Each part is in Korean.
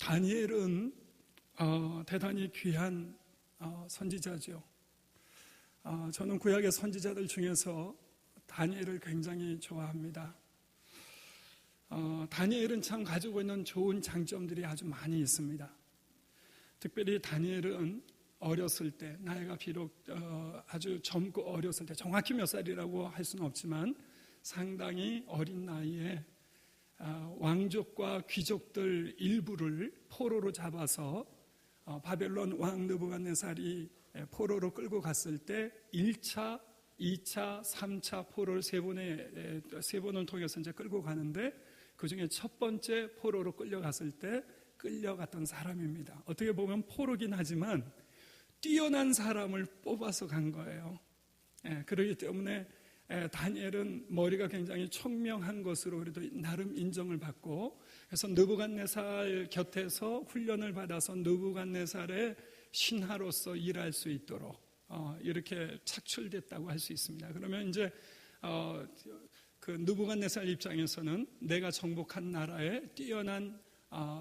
다니엘은 대단히 귀한 선지자죠. 저는 구약의 선지자들 중에서 다니엘을 굉장히 좋아합니다. 다니엘은 참 가지고 있는 좋은 장점들이 아주 많이 있습니다. 특별히 다니엘은 어렸을 때, 나이가 비록 아주 젊고 어렸을 때, 정확히 몇 살이라고 할 수는 없지만 상당히 어린 나이에 왕족과 귀족들 일부를 포로로 잡아서 바벨론 왕 느부갓네살이 포로로 끌고 갔을 때 1차, 2차, 3차 포로를 세 번을 통해서 이제 끌고 가는데, 그 중에 첫 번째 포로로 끌려갔을 때 끌려갔던 사람입니다. 어떻게 보면 포로긴 하지만 뛰어난 사람을 뽑아서 간 거예요. 그렇기 때문에 다니엘은 머리가 굉장히 총명한 것으로 그래도 나름 인정을 받고, 그래서 느부갓네살 곁에서 훈련을 받아서 느부갓네살의 신하로서 일할 수 있도록 이렇게 착출됐다고 할 수 있습니다. 그러면 이제 그 느부갓네살 입장에서는 내가 정복한 나라에 뛰어난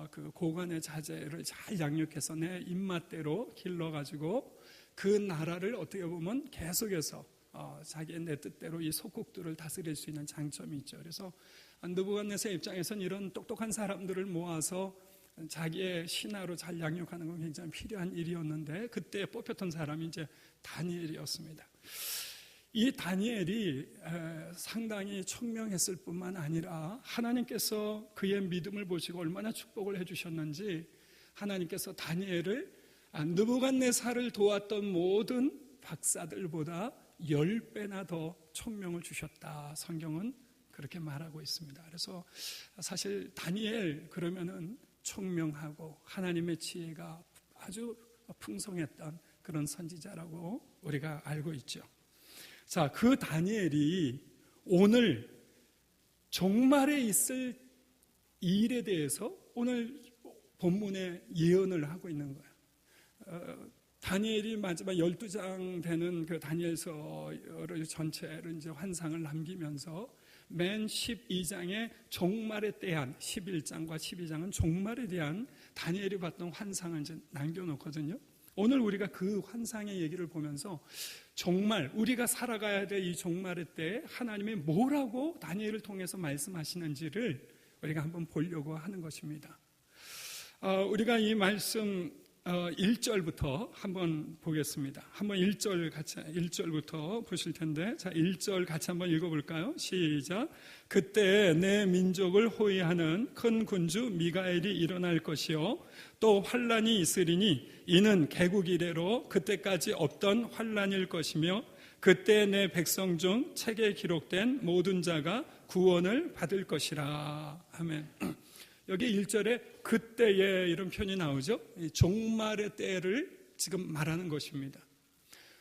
그 고관의 자제를 잘 양육해서 내 입맛대로 길러가지고 그 나라를 어떻게 보면 계속해서 자기의 내 뜻대로 이 속국들을 다스릴 수 있는 장점이 있죠. 그래서 느부갓네살 입장에서는 이런 똑똑한 사람들을 모아서 자기의 신하로 잘 양육하는 건 굉장히 필요한 일이었는데, 그때 뽑혔던 사람이 이제 다니엘이었습니다. 이 다니엘이 상당히 총명했을 뿐만 아니라 하나님께서 그의 믿음을 보시고 얼마나 축복을 해주셨는지, 하나님께서 다니엘을 느부갓네살을 도왔던 모든 박사들보다 10배나 더 총명을 주셨다. 성경은 그렇게 말하고 있습니다. 그래서 사실 다니엘 그러면은 총명하고 하나님의 지혜가 아주 풍성했던 그런 선지자라고 우리가 알고 있죠. 자, 그 다니엘이 오늘 종말에 있을 일에 대해서 오늘 본문에 예언을 하고 있는 거예요. 다니엘이 마지막 12장 되는 그 다니엘서를 전체를 이제 환상을 남기면서 맨 12장에 종말에 대한 11장과 12장은 종말에 대한 다니엘이 봤던 환상을 이제 남겨놓거든요. 오늘 우리가 그 환상의 얘기를 보면서 정말 우리가 살아가야 될 이 종말의 때 하나님이 뭐라고 다니엘을 통해서 말씀하시는지를 우리가 한번 보려고 하는 것입니다. 우리가 이 말씀 1절부터 한번 보겠습니다. 한번 1절부터 보실 텐데, 자, 1절 같이 한번 읽어볼까요? 시작. 그때 내 민족을 호위하는 큰 군주 미가엘이 일어날 것이요 또 환란이 있으리니 이는 개국 이래로 그때까지 없던 환란일 것이며, 그때 내 백성 중 책에 기록된 모든 자가 구원을 받을 것이라. 아멘. 여기 1절에 그때에 이런 표현이 나오죠. 종말의 때를 지금 말하는 것입니다.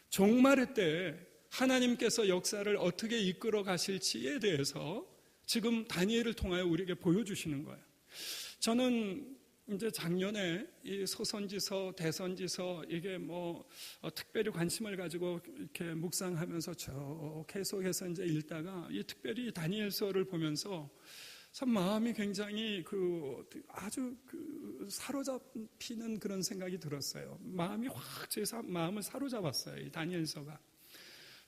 종말의 때 하나님께서 역사를 어떻게 이끌어 가실지에 대해서 지금 다니엘을 통하여 우리에게 보여주시는 거예요. 저는 이제 작년에 이 소선지서, 대선지서 이게 특별히 관심을 가지고 이렇게 묵상하면서 쭉 계속해서 이제 읽다가 이 특별히 다니엘서를 보면서 참 마음이 굉장히 아주 사로잡히는 그런 생각이 들었어요. 마음이 확 제 마음을 사로잡았어요. 이 다니엘서가.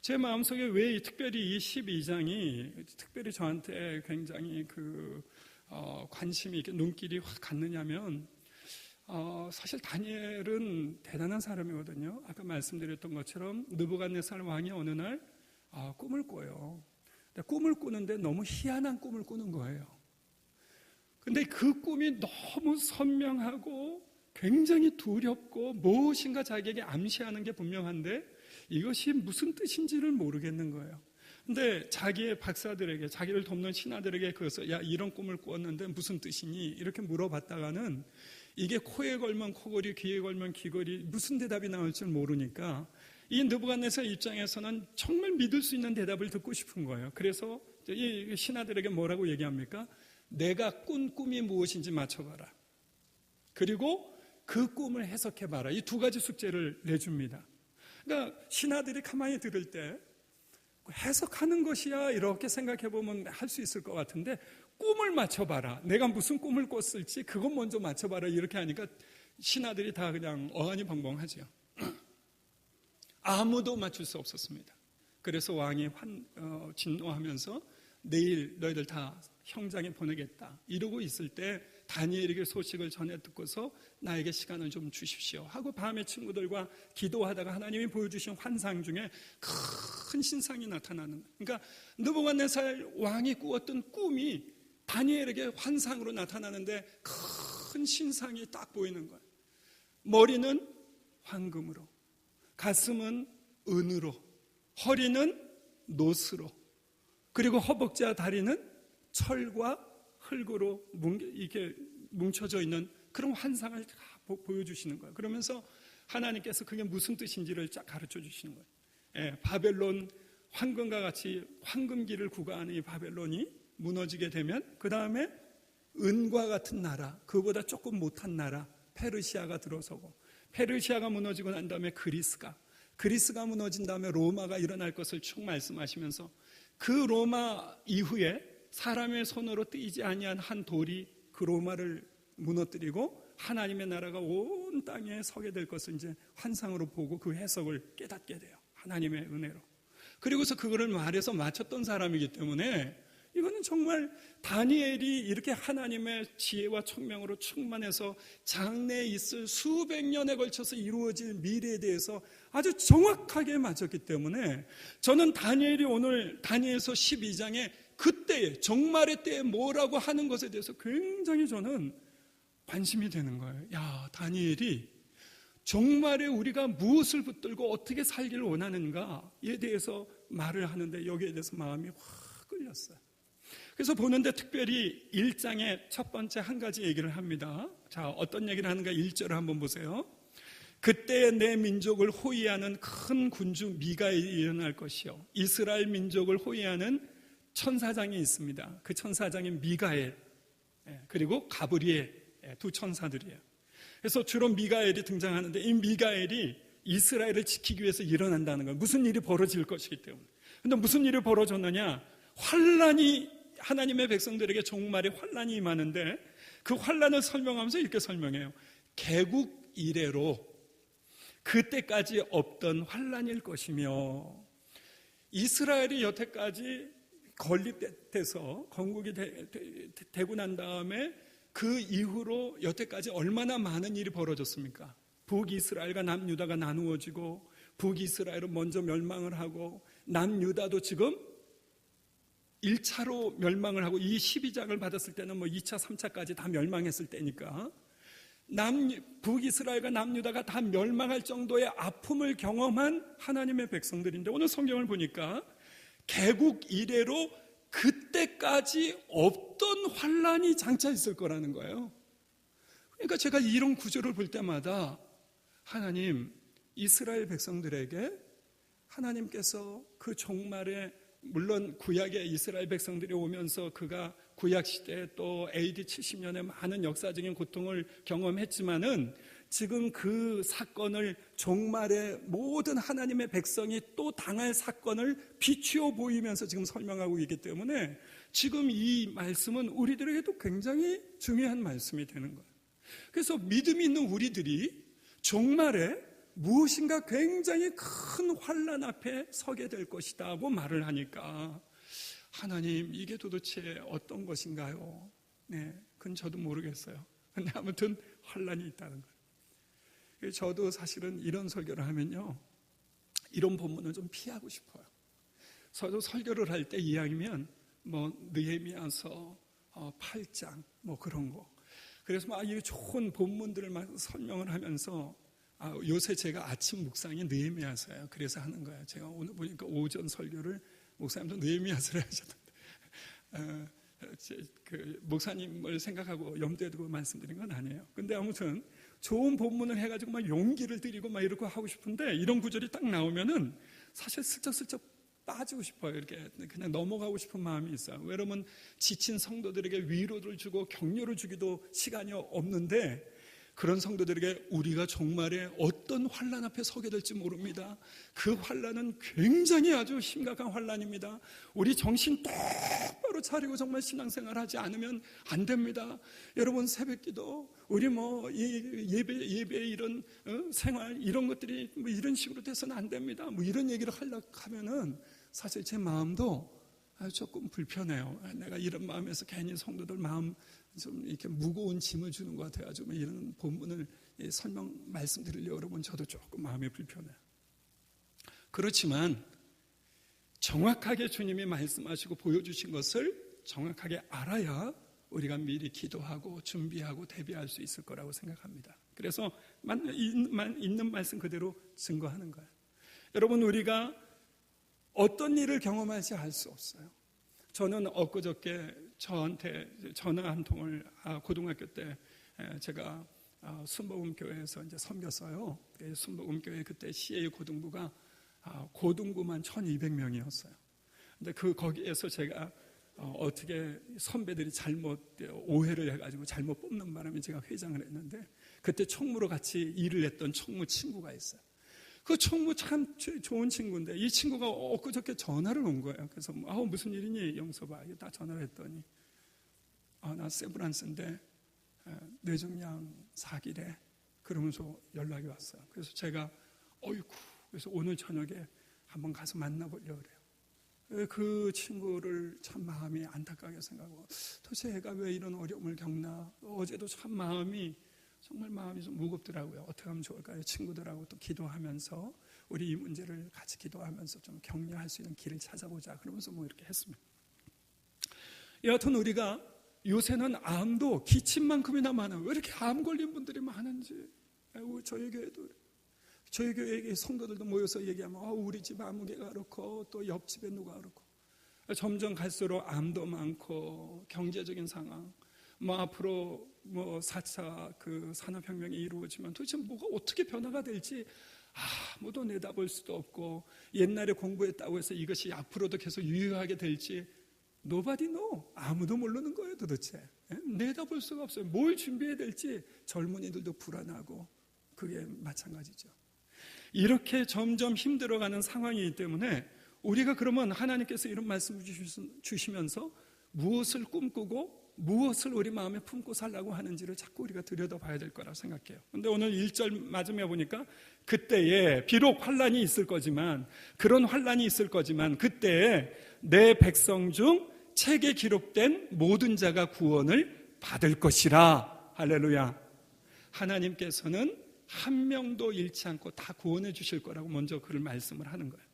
제 마음속에 왜 특별히 이 12장이 특별히 저한테 굉장히 관심이 이렇게 눈길이 확 갔느냐면, 사실 다니엘은 대단한 사람이거든요. 아까 말씀드렸던 것처럼 느부갓네살 왕이 어느 날 꿈을 꿔요. 꿈을 꾸는데 너무 희한한 꿈을 꾸는 거예요. 근데 그 꿈이 너무 선명하고 굉장히 두렵고 무엇인가 자기에게 암시하는 게 분명한데 이것이 무슨 뜻인지를 모르겠는 거예요. 근데 자기의 박사들에게, 자기를 돕는 신하들에게 그것을, 야, 이런 꿈을 꾸었는데 무슨 뜻이니? 이렇게 물어봤다가는 이게 코에 걸면 코걸이, 귀에 걸면 귀걸이, 무슨 대답이 나올 줄 모르니까 이 느부갓네살 입장에서는 정말 믿을 수 있는 대답을 듣고 싶은 거예요. 그래서 이 신하들에게 뭐라고 얘기합니까? 내가 꾼 꿈이 무엇인지 맞춰봐라. 그리고 그 꿈을 해석해봐라. 이 두 가지 숙제를 내줍니다. 그러니까 신하들이 가만히 들을 때 해석하는 것이야 이렇게 생각해 보면 할 수 있을 것 같은데, 꿈을 맞춰봐라, 내가 무슨 꿈을 꿨을지 그것 먼저 맞춰봐라 이렇게 하니까 신하들이 다 그냥 어안이 벙벙하죠. 아무도 맞출 수 없었습니다. 그래서 왕이 진노하면서 내일 너희들 다 형장에 보내겠다 이러고 있을 때 다니엘에게 소식을 전해 듣고서 나에게 시간을 좀 주십시오 하고 밤에 친구들과 기도하다가 하나님이 보여주신 환상 중에 큰 신상이 나타나는 거예요. 그러니까 느부갓네살 왕이 꾸었던 꿈이 다니엘에게 환상으로 나타나는데 큰 신상이 딱 보이는 거예요. 머리는 황금으로, 가슴은 은으로, 허리는 노스로, 그리고 허벅지와 다리는 철과 흙으로 이렇게 뭉쳐져 있는 그런 환상을 다 보여주시는 거예요. 그러면서 하나님께서 그게 무슨 뜻인지를 쫙 가르쳐 주시는 거예요. 예, 바벨론 황금과 같이 황금기를 구가하는 이 바벨론이 무너지게 되면 그 다음에 은과 같은 나라, 그보다 조금 못한 나라 페르시아가 들어서고, 페르시아가 무너지고 난 다음에 그리스가 무너진 다음에 로마가 일어날 것을 쭉 말씀하시면서 그 로마 이후에 사람의 손으로 띄지 아니한 한 돌이 그 로마를 무너뜨리고 하나님의 나라가 온 땅에 서게 될 것을 이제 환상으로 보고 그 해석을 깨닫게 돼요. 하나님의 은혜로. 그리고서 그거를 말해서 맞췄던 사람이기 때문에 이거는 정말 다니엘이 이렇게 하나님의 지혜와 총명으로 충만해서 장래에 있을 수백 년에 걸쳐서 이루어질 미래에 대해서 아주 정확하게 맞췄기 때문에 저는 다니엘이 오늘 다니엘서 12장에 그때에 종말의 때에 뭐라고 하는 것에 대해서 굉장히 저는 관심이 되는 거예요. 야, 다니엘이 종말에 우리가 무엇을 붙들고 어떻게 살기를 원하는가에 대해서 말을 하는데 여기에 대해서 마음이 확 끌렸어요. 그래서 보는데 특별히 1장의 첫 번째 한 가지 얘기를 합니다. 자, 어떤 얘기를 하는가 1절을 한번 보세요. 그때 내 민족을 호위하는 큰 군주 미가엘이 일어날 것이요, 이스라엘 민족을 호위하는 천사장이 있습니다. 그 천사장이 미가엘 그리고 가브리엘 두 천사들이에요. 그래서 주로 미가엘이 등장하는데 이 미가엘이 이스라엘을 지키기 위해서 일어난다는 거예요. 무슨 일이 벌어질 것이기 때문에. 그런데 무슨 일이 벌어졌느냐, 환란이 하나님의 백성들에게 종말에 환란이 임하는데 그 환란을 설명하면서 이렇게 설명해요. 개국 이래로 그때까지 없던 환란일 것이며, 이스라엘이 여태까지 건립돼서 건국이 되고 난 다음에 그 이후로 여태까지 얼마나 많은 일이 벌어졌습니까? 북이스라엘과 남유다가 나누어지고, 북이스라엘은 먼저 멸망을 하고 남유다도 지금 1차로 멸망을 하고, 이 12장을 받았을 때는 뭐 2차, 3차까지 다 멸망했을 때니까 북이스라엘과 남유다가 다 멸망할 정도의 아픔을 경험한 하나님의 백성들인데, 오늘 성경을 보니까 개국 이래로 그때까지 없던 환란이 장차 있을 거라는 거예요. 그러니까 제가 이런 구절을 볼 때마다 하나님, 이스라엘 백성들에게 하나님께서 그 종말에, 물론 구약의 이스라엘 백성들이 오면서 그가 구약 시대에 또 AD 70년에 많은 역사적인 고통을 경험했지만은 지금 그 사건을 종말에 모든 하나님의 백성이 또 당할 사건을 비추어 보이면서 지금 설명하고 있기 때문에 지금 이 말씀은 우리들에게도 굉장히 중요한 말씀이 되는 거예요. 그래서 믿음이 있는 우리들이 종말에 무엇인가 굉장히 큰 환난 앞에 서게 될 것이다고 말을 하니까, 하나님, 이게 도대체 어떤 것인가요? 네, 그건 저도 모르겠어요. 근데 아무튼 환난이 있다는 거예요. 저도 사실은 이런 설교를 하면요, 이런 본문을 좀 피하고 싶어요. 저도 설교를 할 때 이왕이면 뭐 느헤미야서 8장 뭐 그런 거, 그래서 막 이 좋은 본문들을 막 설명을 하면서, 요새 제가 아침 묵상이 느헤미야서예요. 그래서 하는 거예요. 제가 오늘 보니까 오전 설교를 목사님도 느헤미야서를 하셨던데, 그 목사님을 생각하고 염두에 두고 말씀드린 건 아니에요. 근데 아무튼 좋은 본문을 해가지고 막 용기를 드리고 막 이러고 하고 싶은데, 이런 구절이 딱 나오면은 사실 슬쩍슬쩍 빠지고 싶어요. 이렇게 그냥 넘어가고 싶은 마음이 있어요. 왜냐면 지친 성도들에게 위로를 주고 격려를 주기도 시간이 없는데, 그런 성도들에게 우리가 종말에 어떤 어떤 환난 앞에 서게 될지 모릅니다. 그 환난은 굉장히 아주 심각한 환난입니다. 우리 정신 똑바로 차리고 정말 신앙생활하지 않으면 안 됩니다. 여러분, 새벽기도, 우리 예배 이런 생활 이런 것들이 이런 식으로 돼서는 안 됩니다. 이런 얘기를 하려고 하면은 사실 제 마음도 조금 불편해요. 내가 이런 마음에서 괜히 성도들 마음 좀 이렇게 무거운 짐을 주는 것 같아가지고 이런 본문을 말씀드리려고 여러분, 저도 조금 마음이 불편해요. 그렇지만 정확하게 주님이 말씀하시고 보여주신 것을 정확하게 알아야 우리가 미리 기도하고 준비하고 대비할 수 있을 거라고 생각합니다. 그래서 있는 말씀 그대로 증거하는 거예요. 여러분, 우리가 어떤 일을 경험할지 알 수 없어요. 저는 엊그저께 저한테 전화 한 통을 고등학교 때 제가 순복음교회에서 이제 섬겼어요. 순복음교회 그때 CA 고등부가 고등부만 1,200명이었어요. 근데 거기에서 제가 어떻게 선배들이 잘못 오해를 해가지고 잘못 뽑는 바람에 제가 회장을 했는데, 그때 총무로 같이 일을 했던 총무 친구가 있어요. 그 총무 참 좋은 친구인데 이 친구가 엊그저께 전화를 온 거예요. 그래서 무슨 일이니 영서봐. 딱 전화를 했더니 나 세브란스인데 뇌종양 4기래. 그러면서 연락이 왔어요. 그래서 제가 그래서 오늘 저녁에 한번 가서 만나보려고 그래요. 그 친구를 참 마음이 안타깝게 생각하고, 도대체 애가 왜 이런 어려움을 겪나. 어제도 참 정말 마음이 좀 무겁더라고요. 어떻게 하면 좋을까요? 친구들하고 또 기도하면서 우리 이 문제를 같이 기도하면서 좀 격려할 수 있는 길을 찾아보자. 그러면서 이렇게 했습니다. 여하튼 우리가 요새는 암도 기침만큼이나 많아요. 왜 이렇게 암 걸린 분들이 많은지. 저희 교회도, 저희 교회 성도들도 모여서 얘기하면 우리 집 아무개가 그렇고 또 옆집에 누가 그렇고. 점점 갈수록 암도 많고 경제적인 상황, 앞으로 4차 그 산업혁명이 이루어지면 도대체 뭐가 어떻게 변화가 될지 아무도 내다볼 수도 없고, 옛날에 공부했다고 해서 이것이 앞으로도 계속 유효하게 될지 nobody know, 아무도 모르는 거예요. 도대체 내다볼 수가 없어요. 뭘 준비해야 될지 젊은이들도 불안하고, 그게 마찬가지죠. 이렇게 점점 힘들어가는 상황이기 때문에 우리가 그러면 하나님께서 이런 말씀을 주시면서 무엇을 꿈꾸고 무엇을 우리 마음에 품고 살라고 하는지를 자꾸 우리가 들여다봐야 될 거라고 생각해요. 그런데 오늘 1절 맞으며 보니까 그때에 비록 환난이 있을 거지만, 그런 환난이 있을 거지만 그때에 내 백성 중 책에 기록된 모든 자가 구원을 받을 것이라. 할렐루야. 하나님께서는 한 명도 잃지 않고 다 구원해 주실 거라고 먼저 그를 말씀을 하는 거예요.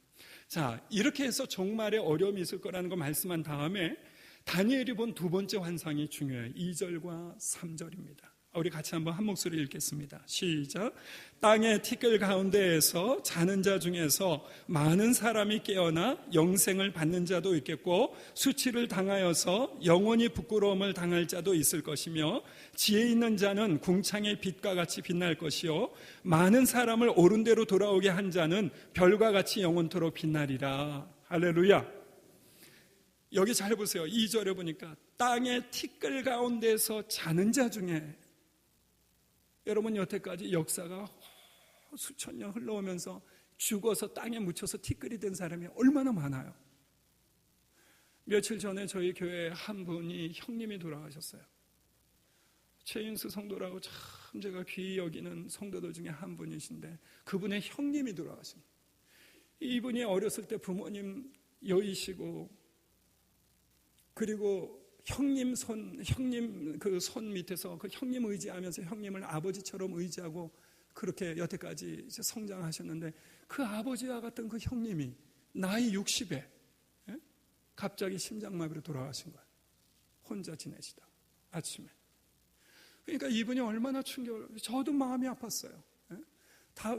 자, 이렇게 해서 종말에 어려움이 있을 거라는 거 말씀한 다음에 다니엘이 본 두 번째 환상이 중요해요. 2절과 3절입니다. 우리 같이 한번 한 목소리 읽겠습니다. 시작. 땅의 티끌 가운데에서 자는 자 중에서 많은 사람이 깨어나 영생을 받는 자도 있겠고, 수치를 당하여서 영원히 부끄러움을 당할 자도 있을 것이며, 지혜 있는 자는 궁창의 빛과 같이 빛날 것이요, 많은 사람을 옳은 대로 돌아오게 한 자는 별과 같이 영원토록 빛나리라. 할렐루야. 여기 잘 보세요. 2절에 보니까 땅의 티끌 가운데서 자는 자 중에, 여러분 여태까지 역사가 수천 년 흘러오면서 죽어서 땅에 묻혀서 티끌이 된 사람이 얼마나 많아요. 며칠 전에 저희 교회에 한 분이 형님이 돌아가셨어요. 최인수 성도라고 참 제가 귀히 여기는 성도들 중에 한 분이신데, 그분의 형님이 돌아가십니다. 이분이 어렸을 때 부모님 여의시고, 그리고 형님 그 손 밑에서 그 형님 의지하면서 형님을 아버지처럼 의지하고 그렇게 여태까지 성장하셨는데, 그 아버지와 같은 그 형님이 나이 60에 갑자기 심장마비로 돌아가신 거예요. 혼자 지내시다 아침에. 그러니까 이분이 얼마나 충격을, 저도 마음이 아팠어요.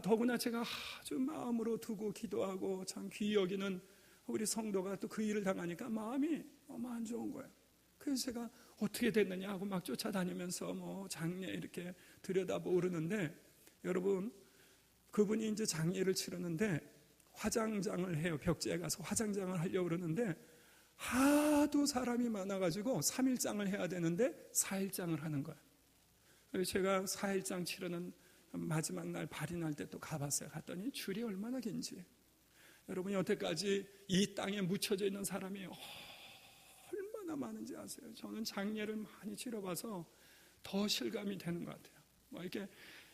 더구나 제가 아주 마음으로 두고 기도하고 참 귀히 여기는 우리 성도가 또 그 일을 당하니까 마음이 너무 안 좋은 거예요. 그래서 제가 어떻게 됐느냐 하고 막 쫓아다니면서 장례 이렇게 들여다보고 그러는데, 여러분 그분이 이제 장례를 치르는데 화장장을 해요. 벽지에 가서 화장장을 하려고 그러는데 하도 사람이 많아가지고 3일장을 해야 되는데 4일장을 하는 거예요. 그래서 제가 4일장 치르는 마지막 날 발인할 때 또 가봤어요. 갔더니 줄이 얼마나 긴지. 여러분 여태까지 이 땅에 묻혀져 있는 사람이 얼마나 많은지 아세요? 저는 장례를 많이 치러봐서 더 실감이 되는 것 같아요. 이렇게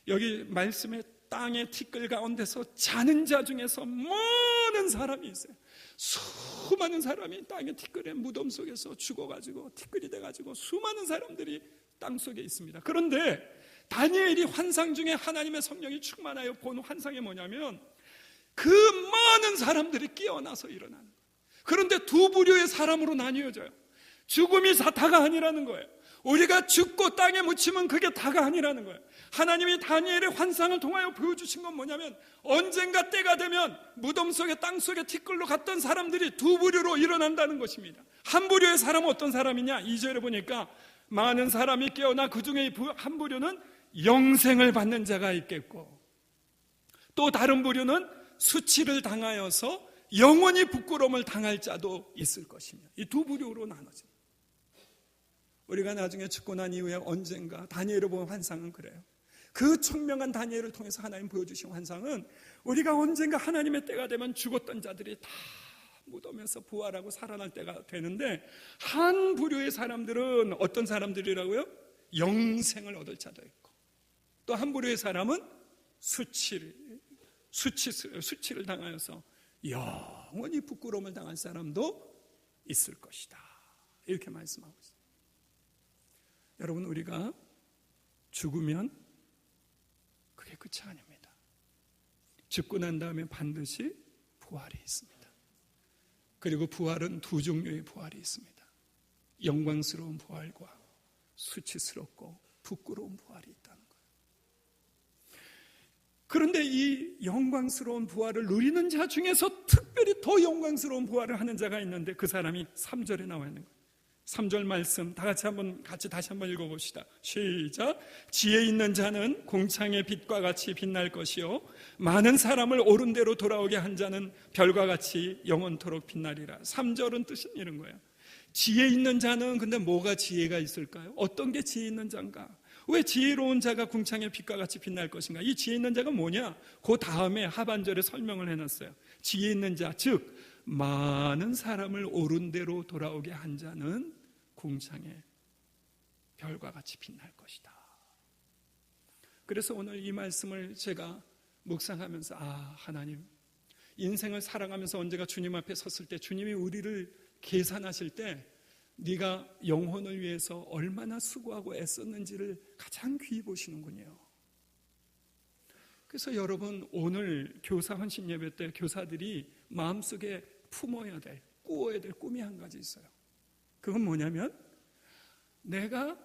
여기 말씀에 땅의 티끌 가운데서 자는 자 중에서 많은 사람이 있어요. 수많은 사람이 땅의 티끌의 무덤 속에서 죽어가지고 티끌이 돼가지고 수많은 사람들이 땅 속에 있습니다. 그런데 다니엘이 환상 중에 하나님의 성령이 충만하여 본 환상이 뭐냐면 그 많은 사람들이 깨어나서 일어나는 거예요. 그런데 두 부류의 사람으로 나뉘어져요. 죽음이 다가 아니라는 거예요. 우리가 죽고 땅에 묻히면 그게 다가 아니라는 거예요. 하나님이 다니엘의 환상을 통하여 보여주신 건 뭐냐면 언젠가 때가 되면 무덤 속에 땅 속에 티끌로 갔던 사람들이 두 부류로 일어난다는 것입니다. 한 부류의 사람은 어떤 사람이냐? 2절에 보니까 많은 사람이 깨어나 그 중에 한 부류는 영생을 받는 자가 있겠고 또 다른 부류는 수치를 당하여서 영원히 부끄러움을 당할 자도 있을 것이며 이 두 부류로 나눠집니다. 우리가 나중에 죽고 난 이후에 언젠가 다니엘을 본 환상은 그래요. 그 청명한 다니엘을 통해서 하나님 보여주신 환상은 우리가 언젠가 하나님의 때가 되면 죽었던 자들이 다 무덤에서 부활하고 살아날 때가 되는데 한 부류의 사람들은 어떤 사람들이라고요? 영생을 얻을 자도 있고 또 한 부류의 사람은 수치를 당하여서 영원히 부끄러움을 당할 사람도 있을 것이다. 이렇게 말씀하고 있습니다. 여러분 우리가 죽으면 그게 끝이 아닙니다. 죽고 난 다음에 반드시 부활이 있습니다. 그리고 부활은 두 종류의 부활이 있습니다. 영광스러운 부활과 수치스럽고 부끄러운 부활이 있다는 거예요. 그런데 이 영광스러운 부활을 누리는 자 중에서 특별히 더 영광스러운 부활을 하는 자가 있는데 그 사람이 3절에 나와 있는 거예요. 3절 말씀 같이 다시 한번 읽어봅시다. 시작. 지혜 있는 자는 공창의 빛과 같이 빛날 것이요 많은 사람을 옳은 대로 돌아오게 한 자는 별과 같이 영원토록 빛나리라. 3절은 뜻은 이런 거예요. 지혜 있는 자는 근데 뭐가 지혜가 있을까요? 어떤 게 지혜 있는 자인가? 왜 지혜로운 자가 궁창의 빛과 같이 빛날 것인가? 이 지혜 있는 자가 뭐냐? 그 다음에 하반절에 설명을 해놨어요. 지혜 있는 자, 즉 많은 사람을 옳은 대로 돌아오게 한 자는 궁창의 별과 같이 빛날 것이다. 그래서 오늘 이 말씀을 제가 묵상하면서 하나님 인생을 살아가면서 언제가 주님 앞에 섰을 때 주님이 우리를 계산하실 때 네가 영혼을 위해서 얼마나 수고하고 애썼는지를 가장 귀히 보시는군요. 그래서 여러분 오늘 교사 헌신 예배 때 교사들이 마음속에 품어야 될, 꾸어야 될 꿈이 한 가지 있어요. 그건 뭐냐면 내가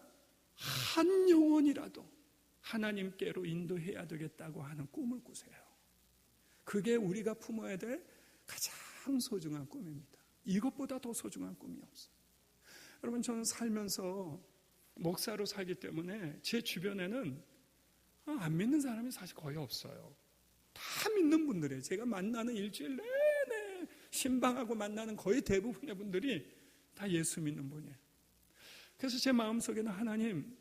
한 영혼이라도 하나님께로 인도해야 되겠다고 하는 꿈을 꾸세요. 그게 우리가 품어야 될 가장 소중한 꿈입니다. 이것보다 더 소중한 꿈이 없어요. 여러분 저는 살면서 목사로 살기 때문에 제 주변에는 안 믿는 사람이 사실 거의 없어요. 다 믿는 분들이에요. 제가 만나는 일주일 내내 신방하고 만나는 거의 대부분의 분들이 다 예수 믿는 분이에요. 그래서 제 마음속에는 하나님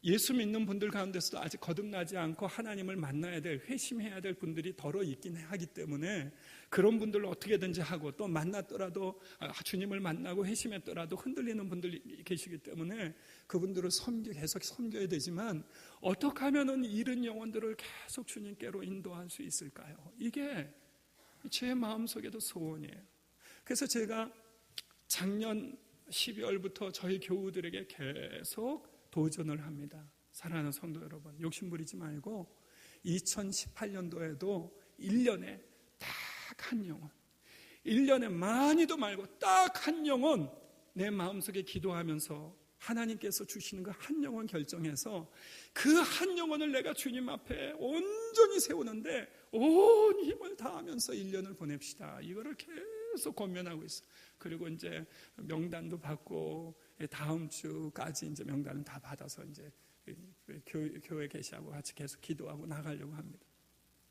예수 믿는 분들 가운데서도 아직 거듭나지 않고 하나님을 만나야 될, 회심해야 될 분들이 덜어 있긴 하기 때문에 그런 분들을 어떻게든지 하고 또 만났더라도 주님을 만나고 회심했더라도 흔들리는 분들이 계시기 때문에 그분들을 계속 섬겨야 되지만 어떻게 하면 잃은 영혼들을 계속 주님께로 인도할 수 있을까요? 이게 제 마음속에도 소원이에요. 그래서 제가 작년 12월부터 저희 교우들에게 계속 도전을 합니다. 사랑하는 성도 여러분, 욕심부리지 말고 2018년도에도 1년에 딱 한 영혼, 1년에 많이도 말고 딱 한 영혼 내 마음속에 기도하면서 하나님께서 주시는 그 한 영혼 결정해서 그 한 영혼을 내가 주님 앞에 온전히 세우는데 온 힘을 다하면서 1년을 보냅시다. 이거를 계속 권면하고 있어요. 그리고 이제 명단도 받고 다음 주까지 이제 명단을 다 받아서 이제 교회 계시하고 같이 계속 기도하고 나가려고 합니다.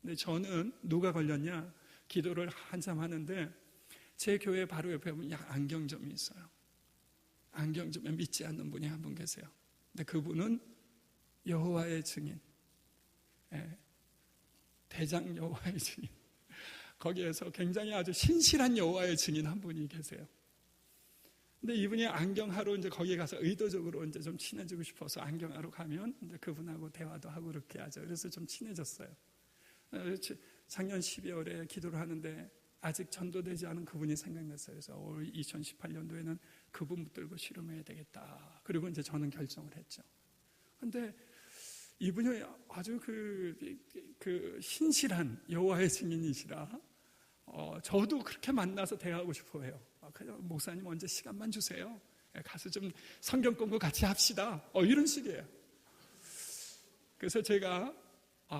근데 저는 누가 걸렸냐? 기도를 한참 하는데 제 교회 바로 옆에 보면 안경점이 있어요. 안경점에 믿지 않는 분이 한 분 계세요. 근데 그분은 여호와의 증인, 대장 여호와의 증인, 거기에서 굉장히 아주 신실한 여호와의 증인 한 분이 계세요. 근데 이분이 안경하러 이제 거기에 가서 의도적으로 이제 좀 친해지고 싶어서 안경하러 가면 이제 그분하고 대화도 하고 그렇게 하죠. 그래서 좀 친해졌어요. 작년 12월에 기도를 하는데 아직 전도되지 않은 그분이 생각났어요. 그래서 올 2018년도에는 그분 붙들고 씨름해야 되겠다. 그리고 이제 저는 결정을 했죠. 근데 이분이 아주 그 신실한 여호와의 증인이시라 저도 그렇게 만나서 대화하고 싶어 해요. 그냥 목사님 언제 시간만 주세요. 가서 좀 성경 공부 같이 합시다. 이런 식이에요. 그래서 제가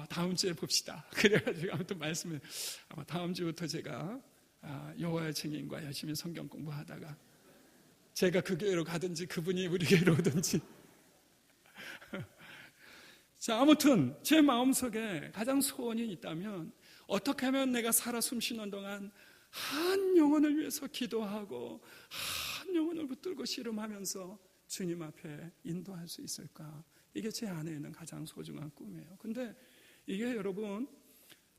다음 주에 봅시다. 그래가지고 아무튼 말씀을 다음 주부터 제가 여호와의 증인과 열심히 성경 공부하다가 제가 그 교회로 가든지 그분이 우리 교회로 오든지 자, 아무튼 제 마음속에 가장 소원이 있다면 어떻게 하면 내가 살아 숨쉬는 동안 한 영혼을 위해서 기도하고 한 영혼을 붙들고 씨름하면서 주님 앞에 인도할 수 있을까? 이게 제 안에 있는 가장 소중한 꿈이에요. 근데 이게 여러분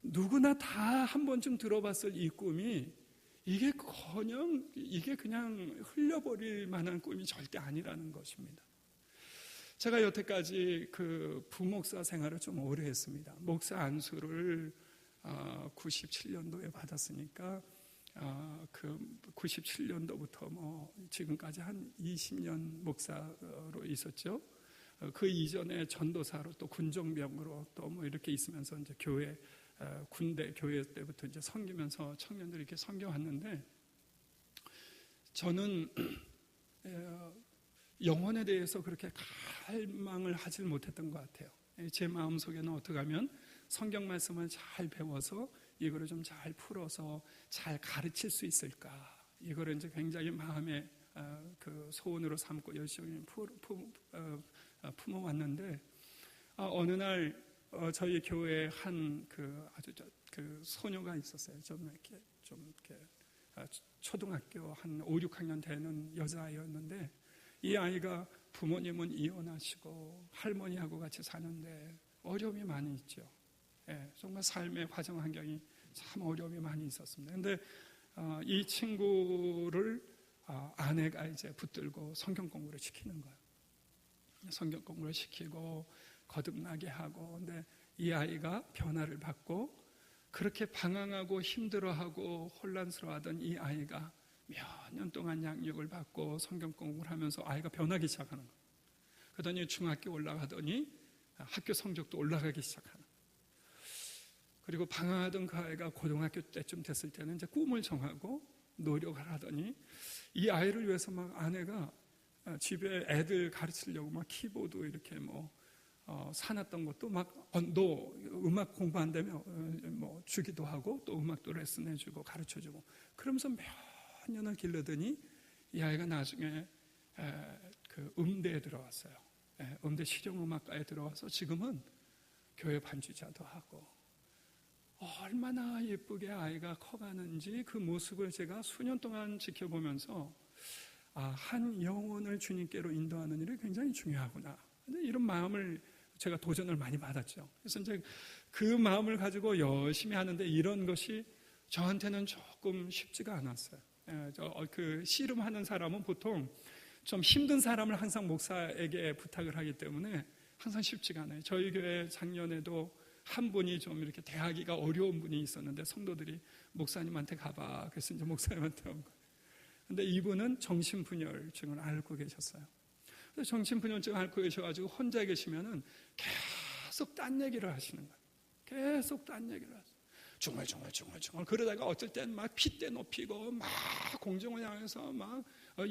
누구나 다 한 번쯤 들어봤을 이 꿈이 이게 그냥 흘려버릴 만한 꿈이 절대 아니라는 것입니다. 제가 여태까지 그 부목사 생활을 좀 오래 했습니다. 목사 안수를 97년도에 받았으니까 그 97년도부터 뭐 지금까지 한 20년 목사로 있었죠. 그 이전에 전도사로 또 군종병으로 또 뭐 이렇게 있으면서 이제 교회 군대 교회 때부터 이제 섬기면서 청년들 이렇게 섬겨왔는데 저는 영혼에 대해서 그렇게 갈망을 하질 못했던 것 같아요. 제 마음속에는 어떻게 하면 성경 말씀을 잘 배워서 이거를 좀 잘 풀어서 잘 가르칠 수 있을까, 이거를 이제 굉장히 마음에 그 소원으로 삼고 열심히 품어왔는데 어느 날 저희 교회에 한 그 아주 그 소녀가 있었어요. 좀 이렇게 초등학교 한 5, 6학년 되는 여자아이였는데 이 아이가 부모님은 이혼하시고 할머니하고 같이 사는데 어려움이 많이 있죠. 정말 삶의 과정 환경이 참 어려움이 많이 있었습니다. 근데 이 친구를 아내가 이제 붙들고 성경 공부를 시키는 거예요. 성경 공부를 시키고 거듭나게 하고, 근데 이 아이가 변화를 받고 그렇게 방황하고 힘들어하고 혼란스러워하던 이 아이가 몇 년 동안 양육을 받고 성경 공부를 하면서 아이가 변하기 시작하는 거예요. 그러더니 중학교 올라가더니 학교 성적도 올라가기 시작하는 거예요. 그리고 방황하던 그 아이가 고등학교 때쯤 됐을 때는 이제 꿈을 정하고 노력을 하더니 이 아이를 위해서 막 아내가 집에 애들 가르치려고 막 키보드 이렇게 사놨던 것도 막 너 음악 공부한다며 뭐 주기도 하고 또 음악도 레슨해주고 가르쳐주고 그러면서 몇 년을 기르더니 이 아이가 나중에 그 음대에 들어왔어요. 음대 실용음악과에 들어와서 지금은 교회 반주자도 하고 얼마나 예쁘게 아이가 커가는지 그 모습을 제가 수년 동안 지켜보면서 한 영혼을 주님께로 인도하는 일이 굉장히 중요하구나. 이런 마음을 제가 도전을 많이 받았죠. 그래서 이제 그 마음을 가지고 열심히 하는데 이런 것이 저한테는 조금 쉽지가 않았어요. 그 씨름하는 사람은 보통 좀 힘든 사람을 항상 목사에게 부탁을 하기 때문에 항상 쉽지가 않아요. 저희 교회 작년에도 한 분이 좀 이렇게 대하기가 어려운 분이 있었는데 성도들이 목사님한테 가봐. 그래서 이제 목사님한테 온 거예요. 근데 이분은 정신분열증을 앓고 계셨어요. 그래서 정신분열증을 앓고 계셔가지고 혼자 계시면은 계속 딴 얘기를 하시는 거예요. 계속 딴 얘기를 하세요. 중얼중얼 그러다가 어쩔 땐 막 핏대 높이고 막 공중을 향해서 막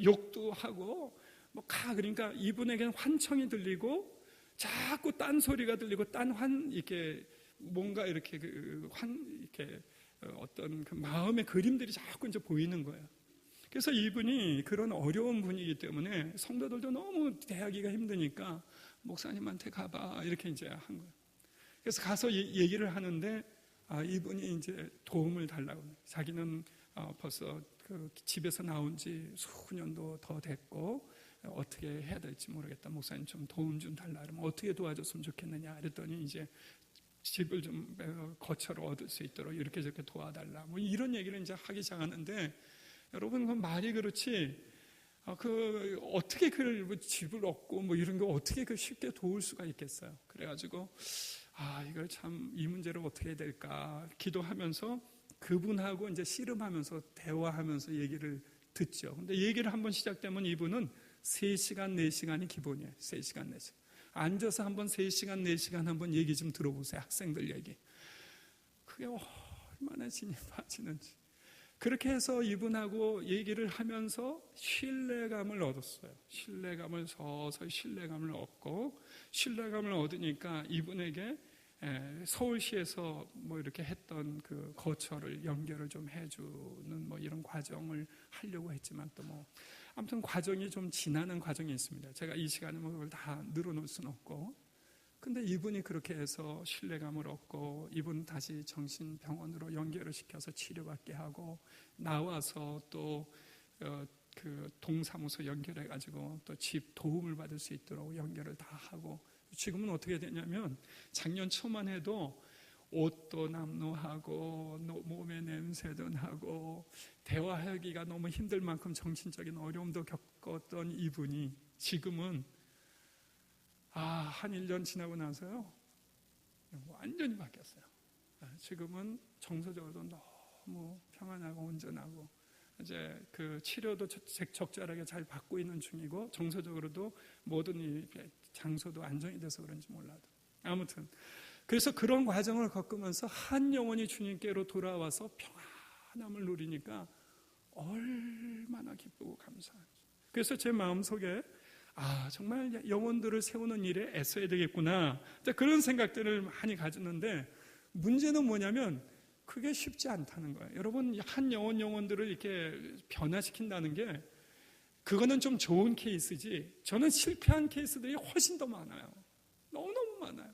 욕도 하고 그러니까 이분에게는 환청이 들리고 자꾸 딴 소리가 들리고 이렇게 뭔가 이렇게 이렇게 어떤 그 마음의 그림들이 자꾸 이제 보이는 거예요. 그래서 이분이 그런 어려운 분이기 때문에 성도들도 너무 대하기가 힘드니까 목사님한테 가봐 이렇게 이제 한 거예요. 그래서 가서 얘기를 하는데 이분이 이제 도움을 달라고. 자기는 벌써 그 집에서 나온 지 수년도 더 됐고 어떻게 해야 될지 모르겠다. 목사님 좀 도움 좀 달라. 그러면 어떻게 도와줬으면 좋겠느냐. 그랬더니 이제 집을 좀 거처로 얻을 수 있도록 이렇게 저렇게 도와달라. 뭐 이런 얘기를 이제 하기 시작하는데, 여러분 그 말이 그렇지 그 어떻게 그 집을 얻고 뭐 이런 거 어떻게 그 쉽게 도울 수가 있겠어요. 그래가지고 이걸 참 이 문제를 어떻게 해야 될까 기도하면서 그분하고 이제 씨름하면서 대화하면서 얘기를 듣죠. 근데 얘기를 한번 시작되면 이분은 3시간 4시간이 기본이에요. 3시간 4시간 앉아서 한번 3시간 4시간 한번 얘기 좀 들어보세요. 학생들 얘기. 그게 얼마나 진이 빠지는지. 그렇게 해서 이분하고 얘기를 하면서 신뢰감을 얻었어요. 신뢰감을 서서히 신뢰감을 얻고, 신뢰감을 얻으니까 이분에게 서울시에서 뭐 이렇게 했던 그 거처를 연결을 좀 해주는 뭐 이런 과정을 하려고 했지만 또 뭐 아무튼 과정이 좀 지나는 과정이 있습니다. 제가 이 시간에 뭐 그걸 다 늘어놓을 수는 없고, 근데 이분이 그렇게 해서 신뢰감을 얻고 이분 다시 정신병원으로 연결을 시켜서 치료받게 하고, 나와서 또 그 동사무소 연결해가지고 또 집 도움을 받을 수 있도록 연결을 다 하고, 지금은 어떻게 되냐면 작년 초만 해도 옷도 남루하고 몸에 냄새도 나고 대화하기가 너무 힘들 만큼 정신적인 어려움도 겪었던 이분이 지금은 한 1년 지나고 나서요 완전히 바뀌었어요. 지금은 정서적으로도 너무 평안하고 온전하고, 이제 그 치료도 적절하게 잘 받고 있는 중이고, 정서적으로도 모든 이 장소도 안정이 돼서 그런지 몰라도 아무튼 그래서 그런 과정을 겪으면서 한 영혼이 주님께로 돌아와서 평안함을 누리니까 얼마나 기쁘고 감사한지. 그래서 제 마음속에 정말 영혼들을 세우는 일에 애써야 되겠구나, 그런 생각들을 많이 가졌는데, 문제는 뭐냐면 그게 쉽지 않다는 거예요. 여러분, 한 영혼들을 이렇게 변화시킨다는 게 그거는 좀 좋은 케이스지, 저는 실패한 케이스들이 훨씬 더 많아요. 너무너무 많아요.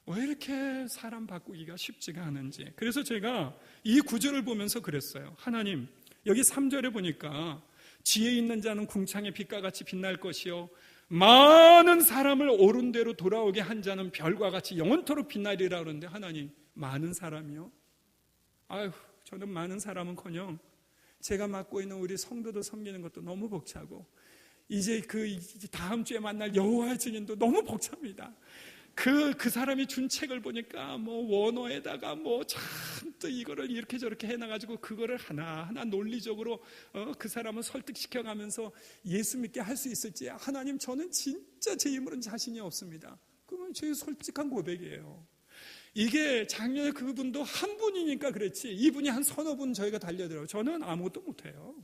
왜 이렇게 사람 바꾸기가 쉽지가 않은지. 그래서 제가 이 구절을 보면서 그랬어요. 하나님, 여기 3절에 보니까 지혜 있는 자는 궁창의 빛과 같이 빛날 것이요 많은 사람을 옳은 대로 돌아오게 한 자는 별과 같이 영원토록 빛나리라 그러는데, 하나님, 많은 사람이요? 저는 많은 사람은커녕 제가 맡고 있는 우리 성도들 섬기는 것도 너무 벅차고, 이제 그 다음 주에 만날 여호와의 증인도 너무 벅찹니다. 그 사람이 준 책을 보니까 뭐 원어에다가 뭐 잔뜩 이거를 이렇게 저렇게 해놔가지고 그거를 하나하나 논리적으로 그 사람을 설득시켜가면서 예수 믿게 할 수 있을지, 하나님, 저는 진짜 제 힘으로는 자신이 없습니다. 그건 제 솔직한 고백이에요. 이게 작년에 그분도 한 분이니까 그랬지, 이분이 한 서너 분 저희가 달려들어요. 저는 아무것도 못해요.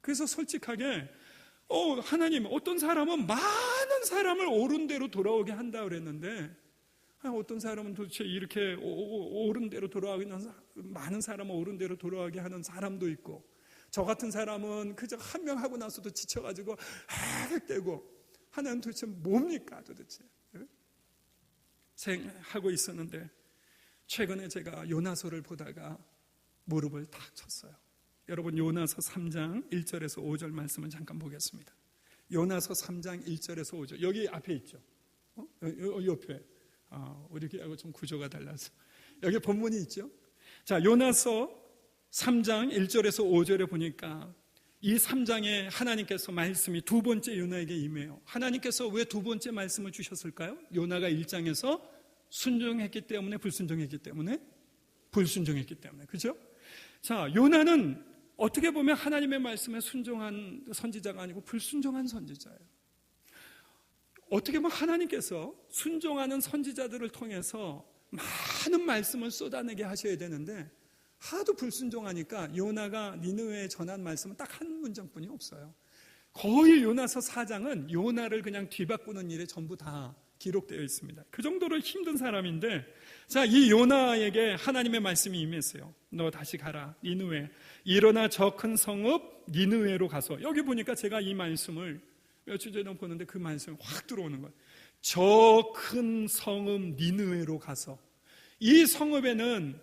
그래서 솔직하게 하나님, 어떤 사람은 많은 사람을 옳은 대로 돌아오게 한다 그랬는데, 어떤 사람은 도대체 이렇게 옳은 대로 돌아가게 하는, 많은 사람을 옳은 대로 돌아가게 하는 사람도 있고, 저 같은 사람은 그저 한 명 하고 나서도 지쳐가지고 하고 하나님 도대체 뭡니까 도대체 생하고 있었는데, 최근에 제가 요나서를 보다가 무릎을 탁 쳤어요. 여러분, 요나서 3장 1절에서 5절 말씀을 잠깐 보겠습니다. 요나서 3장 1절에서 5절, 여기 앞에 있죠. 옆에. 우리 하고 좀 구조가 달라서 여기 본문이 있죠. 자, 요나서 3장 1절에서 5절에 보니까 이 3장에 하나님께서 말씀이 두 번째 요나에게 임해요. 하나님께서 왜 두 번째 말씀을 주셨을까요? 요나가 1장에서 순종했기 때문에, 불순종했기 때문에? 불순종했기 때문에. 그죠? 자, 요나는 어떻게 보면 하나님의 말씀에 순종한 선지자가 아니고 불순종한 선지자예요. 어떻게 보면 하나님께서 순종하는 선지자들을 통해서 많은 말씀을 쏟아내게 하셔야 되는데, 하도 불순종하니까 요나가 니느웨에 전한 말씀은 딱 한 문장뿐이 없어요. 거의 요나서 4장은 요나를 그냥 뒤바꾸는 일에 전부 다 기록되어 있습니다. 그 정도로 힘든 사람인데, 자, 이 요나에게 하나님의 말씀이 임했어요. 너 다시 가라, 니느웨. 일어나 저 큰 성읍 니느웨로 가서. 여기 보니까 제가 이 말씀을 며칠 전에 보는데 그 말씀이 확 들어오는 거예요. 저 큰 성읍 니느웨로 가서. 이 성읍에는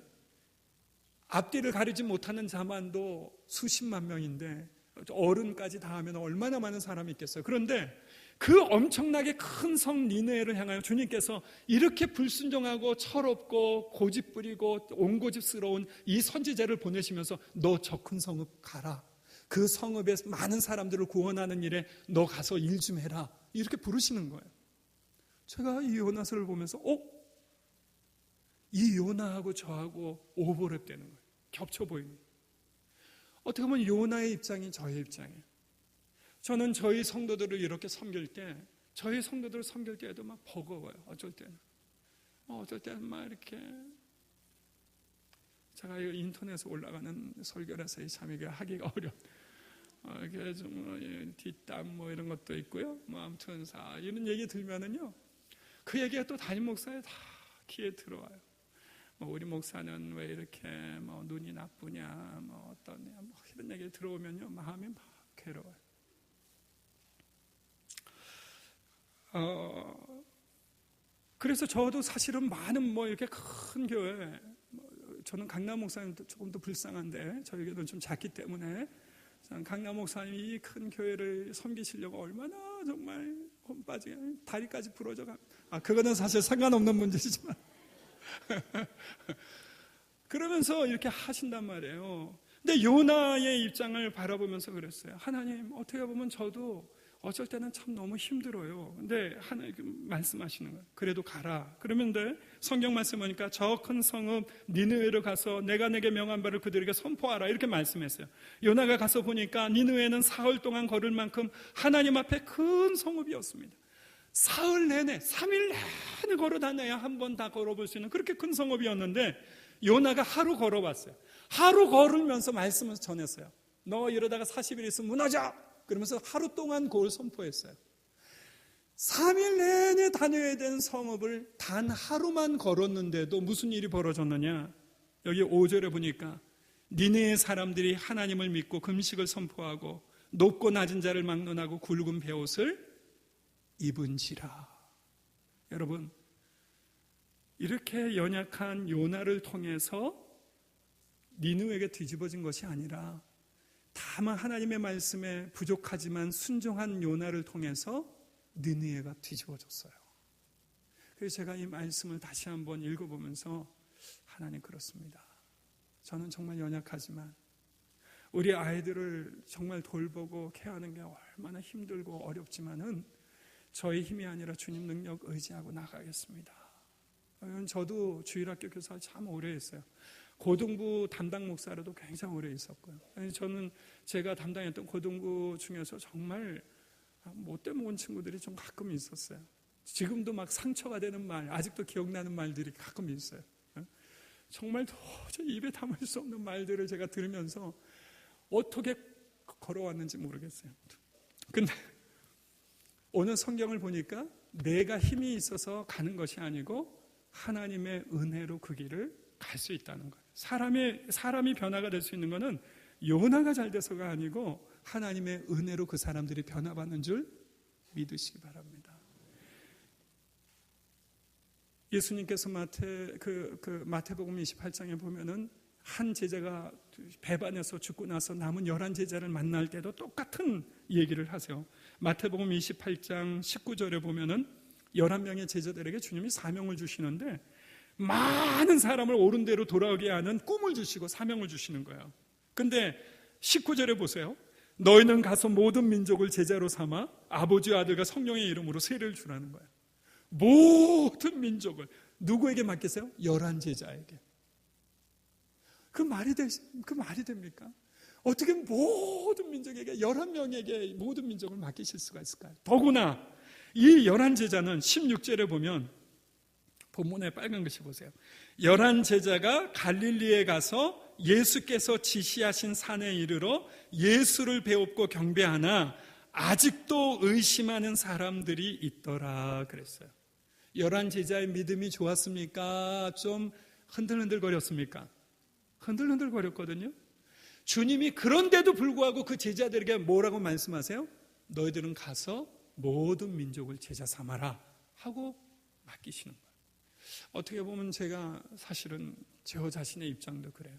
앞뒤를 가리지 못하는 자만도 수십만 명인데 어른까지 다 하면 얼마나 많은 사람이 있겠어요. 그런데 그 엄청나게 큰 성 니느웨를 향하여 주님께서 이렇게 불순종하고 철없고 고집부리고 온고집스러운 이 선지자를 보내시면서 너 저 큰 성읍 가라. 그 성읍에 많은 사람들을 구원하는 일에 너 가서 일 좀 해라. 이렇게 부르시는 거예요. 제가 이 요나서를 보면서 이 요나하고 저하고 오버랩 되는 거예요. 겹쳐 보이는 거예요. 어떻게 보면 요나의 입장이 저의 입장이에요. 저는 저희 성도들을 이렇게 섬길 때, 저희 성도들을 섬길 때에도 막 버거워요. 어쩔 때는 막 이렇게 제가 이 인터넷에 올라가는 설교라서 참 이게 하기가 어려워. 이렇게 좀 뒷담 뭐 이런 것도 있고요. 뭐 아무튼 이런 얘기 들면은요, 그 얘기가 또 담임 목사에 다 귀에 들어와요. 뭐 우리 목사는 왜 이렇게 뭐 눈이 나쁘냐, 뭐 어떠냐, 뭐 이런 얘기 들어오면요, 마음이 막 괴로워요. 그래서 저도 사실은 많은 뭐 이렇게 큰 교회, 저는 강남 목사님도 조금 더 불쌍한데 저에게는 좀 작기 때문에 강남 목사님이 이 큰 교회를 섬기시려고 얼마나 정말 혼 빠지게 다리까지 부러져 가. 그거는 사실 상관없는 문제지만 그러면서 이렇게 하신단 말이에요. 근데 요나의 입장을 바라보면서 그랬어요. 하나님, 어떻게 보면 저도 어쩔 때는 참 너무 힘들어요. 근데 하나님 말씀하시는 거예요. 그래도 가라. 그러면 돼. 성경 말씀 보니까 저 큰 성읍 니느웨로 가서 내가 내게 명한 바를 그들에게 선포하라. 이렇게 말씀했어요. 요나가 가서 보니까 니느웨는 사흘 동안 걸을 만큼 하나님 앞에 큰 성읍이었습니다. 사흘 내내, 3일 내내 걸어 다녀야 한 번 다 걸어볼 수 있는 그렇게 큰 성읍이었는데 요나가 하루 걸어봤어요. 하루 걸으면서 말씀을 전했어요. 너 이러다가 40일 있으면 무너져! 그러면서 하루 동안 그걸 선포했어요. 3일 내내 다녀야 되는 성읍을 단 하루만 걸었는데도 무슨 일이 벌어졌느냐? 여기 5절에 보니까 니느웨 사람들이 하나님을 믿고 금식을 선포하고 높고 낮은 자를 막론하고 굵은 베옷을 입은지라. 여러분, 이렇게 연약한 요나를 통해서 니느웨가 뒤집어진 것이 아니라 다만 하나님의 말씀에 부족하지만 순종한 요나를 통해서 니느웨가 뒤집어졌어요. 그래서 제가 이 말씀을 다시 한번 읽어보면서 하나님, 그렇습니다. 저는 정말 연약하지만 우리 아이들을 정말 돌보고 케어하는 게 얼마나 힘들고 어렵지만은 저의 힘이 아니라 주님 능력 의지하고 나가겠습니다. 저도 주일학교 교사 참 오래 했어요. 고등부 담당 목사로도 굉장히 오래 있었고요. 저는 제가 담당했던 고등부 중에서 정말 못돼 먹은 친구들이 좀 가끔 있었어요. 지금도 막 상처가 되는 말, 아직도 기억나는 말들이 가끔 있어요. 정말 도저히 입에 담을 수 없는 말들을 제가 들으면서 어떻게 걸어왔는지 모르겠어요. 근데 오늘 성경을 보니까 내가 힘이 있어서 가는 것이 아니고 하나님의 은혜로 그 길을 갈 수 있다는 거예요. 사람이 변화가 될 수 있는 것은 요나가 잘 돼서가 아니고 하나님의 은혜로 그 사람들이 변화받는 줄 믿으시기 바랍니다. 예수님께서 마태복음 28장에 보면은 한 제자가 배반해서 죽고 나서 남은 11제자를 만날 때도 똑같은 얘기를 하세요. 마태복음 28장 19절에 보면은 11명의 제자들에게 주님이 사명을 주시는데 많은 사람을 옳은 대로 돌아오게 하는 꿈을 주시고 사명을 주시는 거예요. 근데 19절에 보세요. 너희는 가서 모든 민족을 제자로 삼아 아버지와 아들과 성령의 이름으로 세례를 주라는 거예요. 모든 민족을 누구에게 맡기세요? 11제자에게. 그 말이 됩니까? 어떻게 모든 민족에게 11명에게 모든 민족을 맡기실 수가 있을까요? 더구나 이 11제자는 16절에 보면 본문에 빨간 글씨 보세요. 11제자가 갈릴리에 가서 예수께서 지시하신 산에 이르러 예수를 배웁고 경배하나 아직도 의심하는 사람들이 있더라 그랬어요. 11제자의 믿음이 좋았습니까? 좀 흔들흔들거렸습니까? 흔들흔들거렸거든요. 주님이 그런데도 불구하고 그 제자들에게 뭐라고 말씀하세요? 너희들은 가서 모든 민족을 제자 삼아라 하고 맡기시는 거예요. 어떻게 보면 제가 사실은 저 자신의 입장도 그래요.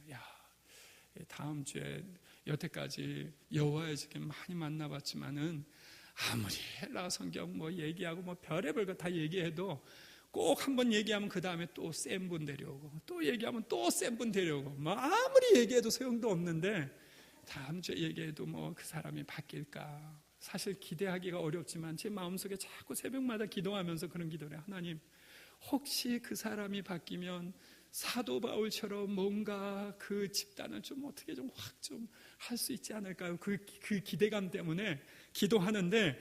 다음 주에 여태까지 여호와의 집에 많이 만나봤지만은 아무리 헬라어 성경 뭐 얘기하고 뭐 별의별 거 다 얘기해도 꼭 한번 얘기하면 그 다음에 또 센 분 데려오고 또 얘기하면 또 센 분 데려오고 뭐 아무리 얘기해도 소용도 없는데 다음 주에 얘기해도 뭐 그 사람이 바뀔까. 사실 기대하기가 어렵지만 제 마음속에 자꾸 새벽마다 기도하면서 그런 기도를 해요. 하나님, 혹시 그 사람이 바뀌면 사도 바울처럼 뭔가 그 집단을 좀 어떻게 좀 확 좀 할 수 있지 않을까요? 그 기대감 때문에 기도하는데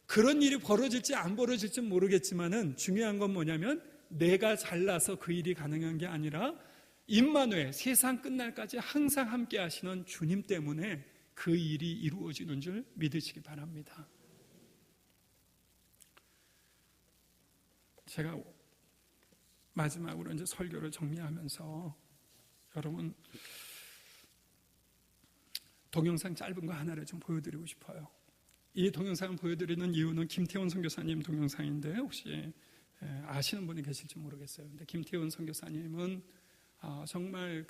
그런 일이 벌어질지 안 벌어질지 모르겠지만은 중요한 건 뭐냐면 내가 잘나서 그 일이 가능한 게 아니라 임마누엘, 세상 끝날까지 항상 함께 하시는 주님 때문에 그 일이 이루어지는 줄 믿으시기 바랍니다. 제가 마지막으로 이제 설교를 정리하면서 여러분 동영상 짧은 거 하나를 좀 보여드리고 싶어요. 이 동영상을 보여드리는 이유는 김태원 선교사님 동영상인데 혹시 아시는 분이 계실지 모르겠어요. 근데 김태원 선교사님은 정말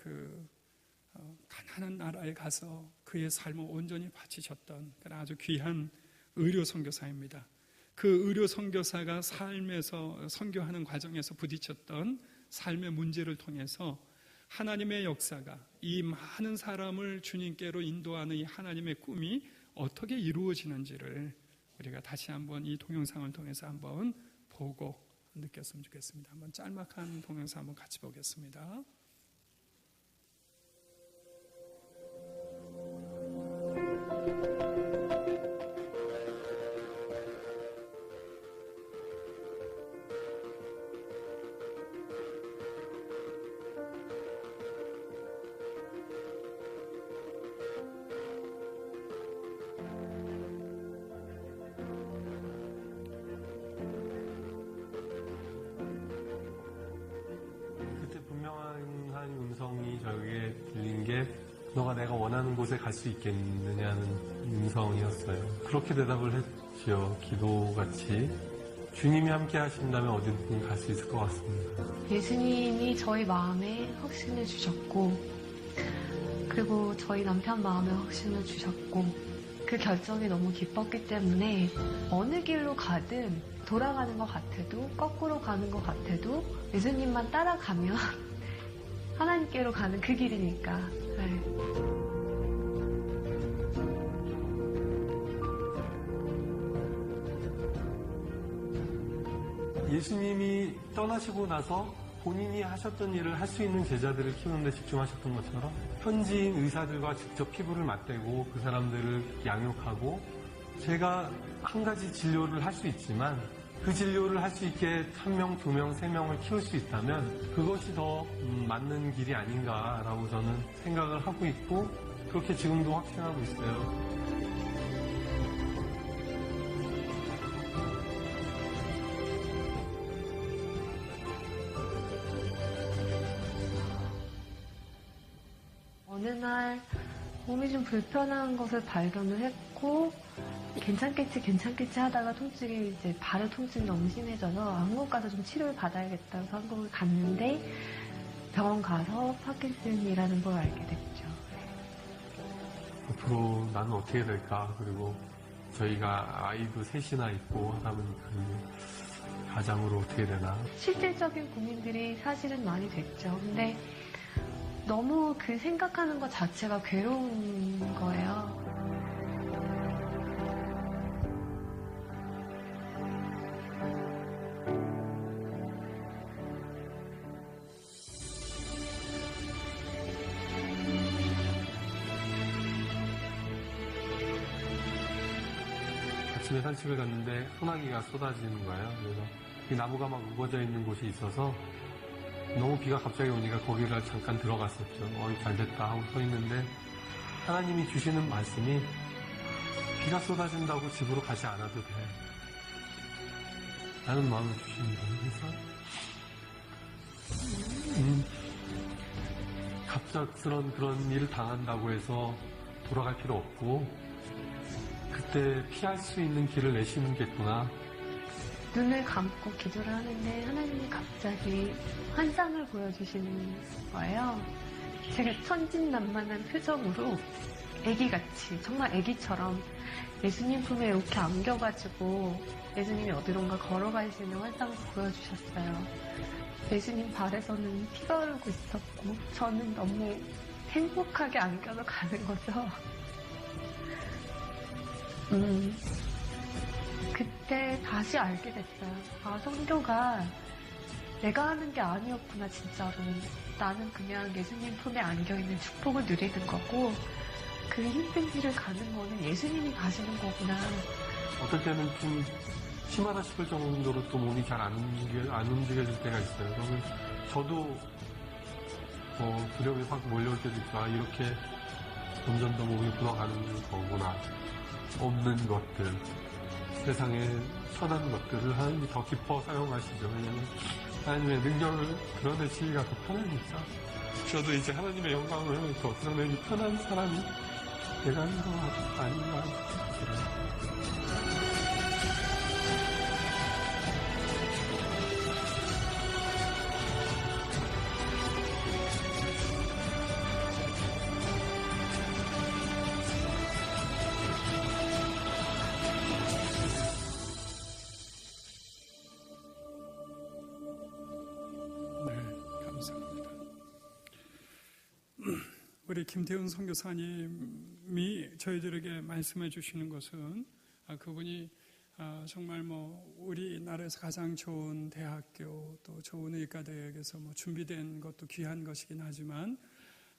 가난한 나라에 가서 그의 삶을 온전히 바치셨던 아주 귀한 의료 선교사입니다. 그 의료 선교사가 삶에서 선교하는 과정에서 부딪혔던 삶의 문제를 통해서 하나님의 역사가 이 많은 사람을 주님께로 인도하는 이 하나님의 꿈이 어떻게 이루어지는지를 우리가 다시 한번 이 동영상을 통해서 한번 보고 느꼈으면 좋겠습니다. 한번 짤막한 동영상 한번 같이 보겠습니다. 저에게 들린 게 너가 내가 원하는 곳에 갈 수 있겠느냐는 음성이었어요. 그렇게 대답을 했지요. 기도같이. 주님이 함께 하신다면 어디든 갈 수 있을 것 같습니다. 예수님이 저희 마음에 확신을 주셨고 그리고 저희 남편 마음에 확신을 주셨고 그 결정이 너무 기뻤기 때문에 어느 길로 가든 돌아가는 것 같아도 거꾸로 가는 것 같아도 예수님만 따라가면 하나님께로 가는 그 길이니까. 네. 예수님이 떠나시고 나서 본인이 하셨던 일을 할 수 있는 제자들을 키우는 데 집중하셨던 것처럼 현지인 의사들과 직접 피부를 맞대고 그 사람들을 양육하고 제가 한 가지 진료를 할 수 있지만 그 진료를 할 수 있게 1명, 2명, 3명을 키울 수 있다면 그것이 더 맞는 길이 아닌가라고 저는 생각을 하고 있고 그렇게 지금도 확신하고 있어요. 어느 날 몸이 좀 불편한 것을 발견을 했고 괜찮겠지 하다가 통증이 이제 발의 통증이 너무 심해져서 한국 가서 좀 치료를 받아야겠다고 한국을 갔는데 병원 가서 파킨슨이라는 걸 알게 됐죠. 앞으로 나는 어떻게 될까? 그리고 저희가 아이도 셋이나 있고 하다 보니까 가장으로 어떻게 되나? 실질적인 고민들이 사실은 많이 됐죠. 근데 너무 그 생각하는 것 자체가 괴로운 거예요. 아침에 산책을 갔는데 소나기가 쏟아지는 거예요. 그래서 이 나무가 막 우거져 있는 곳이 있어서 너무 비가 갑자기 오니까 거기를 잠깐 들어갔었죠. 잘 됐다 하고 서 있는데 하나님이 주시는 말씀이 비가 쏟아진다고 집으로 가지 않아도 돼. 라는 마음을 주십니다. 그래서 갑작스런 그런 일을 당한다고 해서 돌아갈 필요 없고 그때 피할 수 있는 길을 내시는 겠구나. 눈을 감고 기도를 하는데 하나님이 갑자기 환상을 보여주시는 거예요. 제가 천진난만한 표정으로 애기같이, 정말 애기처럼 예수님 품에 이렇게 안겨가지고 예수님이 어디론가 걸어가시는 환상을 보여주셨어요. 예수님 발에서는 피가 흐르고 있었고 저는 너무 행복하게 안겨서 가는 거죠. 그때 다시 알게 됐어요. 아, 선교가 내가 하는 게 아니었구나, 진짜로. 나는 그냥 예수님 품에 안겨있는 축복을 누리는 거고, 그 힘든 길을 가는 거는 예수님이 가시는 거구나. 어떨 때는 좀 심하다 싶을 정도로 또 몸이 잘 안 움직여질 때가 있어요. 그러면 저도 두려움이 확 몰려올 때도 있고, 아, 이렇게 점점 더 몸이 굳어가는 거구나. 없는 것들, 세상의 선한 것들을 하나님이 더 기뻐 사용하시죠. 왜냐하면 하나님의 능력을 드러내시기가 더 편하니까. 저도 이제 하나님의 영광을 더 드러내기 편한 사람이 돼가는 거 아닌가 싶어요. 우리 김태훈 선교사님이 저희들에게 말씀해 주시는 것은 그분이 정말 우리나라에서 가장 좋은 대학교 또 좋은 의과대학에서 준비된 것도 귀한 것이긴 하지만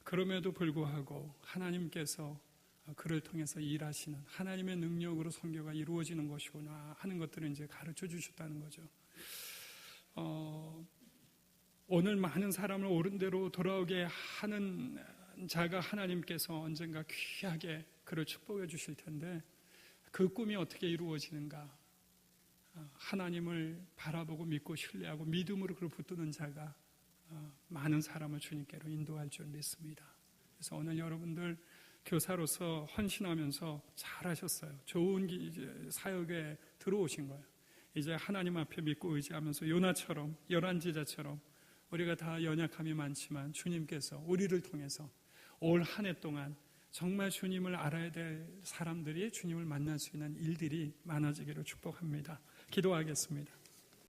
그럼에도 불구하고 하나님께서 그를 통해서 일하시는 하나님의 능력으로 선교가 이루어지는 것이구나 하는 것들을 이제 가르쳐 주셨다는 거죠. 오늘 많은 사람을 옳은 대로 돌아오게 하는 자가 하나님께서 언젠가 귀하게 그를 축복해 주실 텐데 그 꿈이 어떻게 이루어지는가? 하나님을 바라보고 믿고 신뢰하고 믿음으로 그를 붙드는 자가 많은 사람을 주님께로 인도할 줄 믿습니다. 그래서 오늘 여러분들 교사로서 헌신하면서 잘하셨어요. 좋은 사역에 들어오신 거예요. 이제 하나님 앞에 믿고 의지하면서 요나처럼 열한제자처럼 우리가 다 연약함이 많지만 주님께서 우리를 통해서 올 한 해 동안 정말 주님을 알아야 될 사람들이 주님을 만날 수 있는 일들이 많아지기를 축복합니다. 기도하겠습니다.